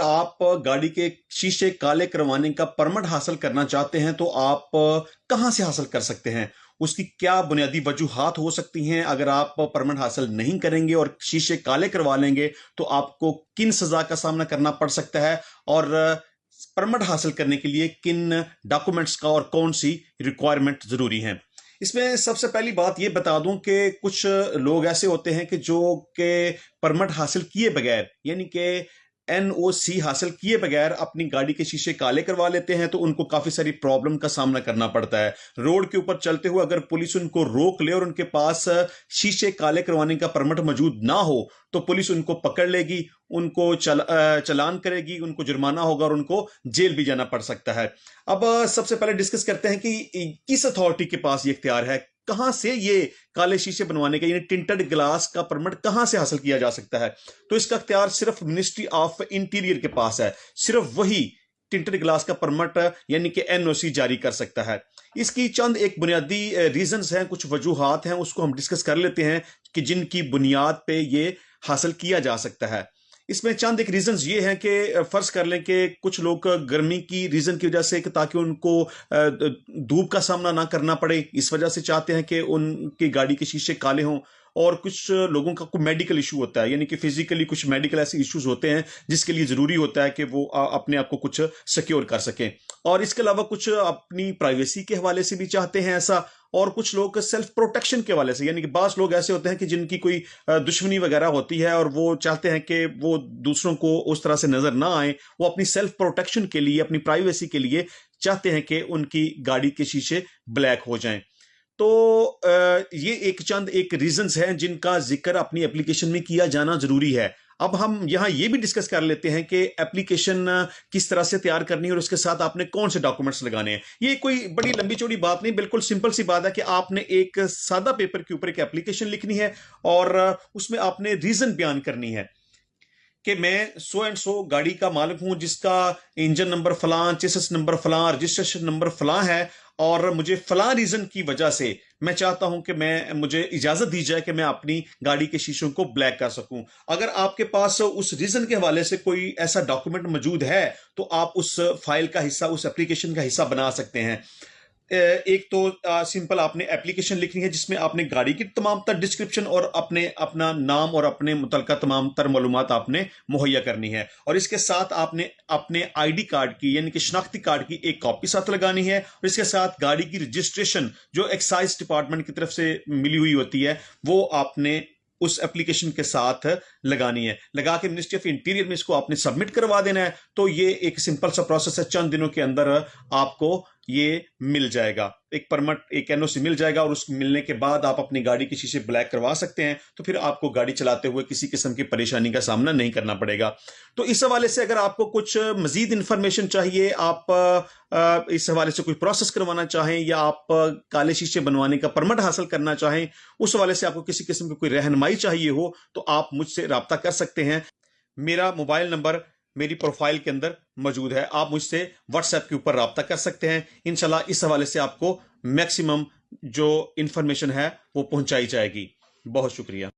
आप गाड़ी के शीशे काले करवाने का परमिट हासिल करना चाहते हैं तो आप कहां से हासिल कर सकते हैं, उसकी क्या बुनियादी वजूहात हो सकती हैं। अगर आप परमिट हासिल नहीं करेंगे और शीशे काले करवा लेंगे तो आपको किन सजा का सामना करना पड़ सकता है, और परमिट हासिल करने के लिए किन डॉक्यूमेंट्स का और कौन सी रिक्वायरमेंट जरूरी है। इसमें सबसे पहली बात यह बता दूं कि कुछ लोग ऐसे होते हैं कि जो के परमिट हासिल किए बगैर, यानी कि एनओसी हासिल किए बगैर अपनी गाड़ी के शीशे काले करवा लेते हैं, तो उनको काफी सारी प्रॉब्लम का सामना करना पड़ता है। रोड के ऊपर चलते हुए अगर पुलिस उनको रोक ले और उनके पास शीशे काले करवाने का परमिट मौजूद ना हो तो पुलिस उनको पकड़ लेगी, उनको चलान करेगी, उनको जुर्माना होगा और उनको जेल भी जाना पड़ सकता है। अब सबसे पहले डिस्कस करते हैं कि किस अथॉरिटी के पास ये इख्तियार है, कहां से ये काले शीशे बनवाने का यानी टिंटेड ग्लास का परमिट कहां से हासिल किया जा सकता है। तो इसका इख्तियार सिर्फ मिनिस्ट्री ऑफ इंटीरियर के पास है, सिर्फ वही टिंटेड ग्लास का परमिट यानी कि एनओसी जारी कर सकता है। इसकी चंद एक बुनियादी रीजंस हैं, कुछ वजूहात हैं, उसको हम डिस्कस कर लेते हैं कि जिनकी बुनियाद पे ये हासिल किया जा सकता है। इसमें चंद एक रीजंस ये हैं कि फर्ज कर लें कि कुछ लोग गर्मी की रीजन की वजह से, कि ताकि उनको धूप का सामना ना करना पड़े, इस वजह से चाहते हैं कि उनकी गाड़ी के शीशे काले हों। और कुछ लोगों का कोई मेडिकल इशू होता है, यानी कि फिजिकली कुछ मेडिकल ऐसे इश्यूज होते हैं जिसके लिए जरूरी होता है कि वो अपने आप को कुछ सिक्योर कर सकें। और इसके अलावा कुछ अपनी प्राइवेसी के हवाले से भी चाहते हैं ऐसा, और कुछ लोग सेल्फ प्रोटेक्शन के वाले से, यानी कि बास लोग ऐसे होते हैं कि जिनकी कोई दुश्मनी वगैरह होती है और वो चाहते हैं कि वो दूसरों को उस तरह से नजर ना आए, वो अपनी सेल्फ प्रोटेक्शन के लिए, अपनी प्राइवेसी के लिए चाहते हैं कि उनकी गाड़ी के शीशे ब्लैक हो जाएं। तो ये एक चंद एक रीजंस हैं जिनका जिक्र अपनी एप्लीकेशन में किया जाना जरूरी है। अब हम यहां ये भी डिस्कस कर लेते हैं कि एप्लीकेशन किस तरह से तैयार करनी है और उसके साथ आपने कौन से डॉक्यूमेंट्स लगाने हैं। ये कोई बड़ी लंबी चौड़ी बात नहीं, बिल्कुल सिंपल सी बात है कि आपने एक सादा पेपर के ऊपर एक एप्लीकेशन लिखनी है और उसमें आपने रीजन बयान करनी है कि मैं सो एंड सो गाड़ी का मालिक हूं जिसका इंजन नंबर फलां, चेसिस नंबर फलां, रजिस्ट्रेशन नंबर फलां है, और मुझे फलां रीजन की वजह से मैं चाहता हूं कि मुझे इजाजत दी जाए कि मैं अपनी गाड़ी के शीशों को ब्लैक कर सकूं। अगर आपके पास उस रीजन के हवाले से कोई ऐसा डॉक्यूमेंट मौजूद है तो आप उस फाइल का हिस्सा, उस एप्लीकेशन का हिस्सा बना सकते हैं। एक तो सिंपल आपने एप्लीकेशन लिखनी है जिसमें आपने गाड़ी की तमाम तर डिस्क्रिप्शन और अपना नाम और अपने मुतलका तमाम तर मालूमात आपने मुहैया करनी है, और इसके साथ आपने अपने आईडी कार्ड की यानी कि शनाख्ती कार्ड की एक कॉपी साथ लगानी है, और इसके साथ गाड़ी की रजिस्ट्रेशन जो एक्साइज डिपार्टमेंट की तरफ से मिली हुई होती है वो आपने उस एप्लीकेशन के साथ लगानी है। लगा के मिनिस्ट्री ऑफ इंटीरियर में इसको आपने सबमिट करवा देना है। तो ये एक सिंपल सा प्रोसेस है, चंद दिनों के अंदर आपको ये मिल जाएगा, एक परमिट, एक एनओसी मिल जाएगा, और उस मिलने के बाद आप अपनी गाड़ी के शीशे ब्लैक करवा सकते हैं। तो फिर आपको गाड़ी चलाते हुए किसी किस्म की परेशानी का सामना नहीं करना पड़ेगा। तो इस हवाले से अगर आपको कुछ मजीद इंफॉर्मेशन चाहिए, आप इस हवाले से कोई प्रोसेस करवाना चाहें या आप काले शीशे बनवाने का परमिट हासिल करना चाहें, उस हवाले से आपको किसी किस्म की कोई रहनुमाई चाहिए हो तो आप मुझसे रब्ता कर सकते हैं। मेरा मोबाइल नंबर मेरी प्रोफाइल के अंदर मौजूद है, आप मुझसे व्हाट्सएप के ऊपर रब्ता कर सकते हैं। इंशाल्लाह इस हवाले से आपको मैक्सिमम जो इंफॉर्मेशन है वो पहुंचाई जाएगी। बहुत शुक्रिया।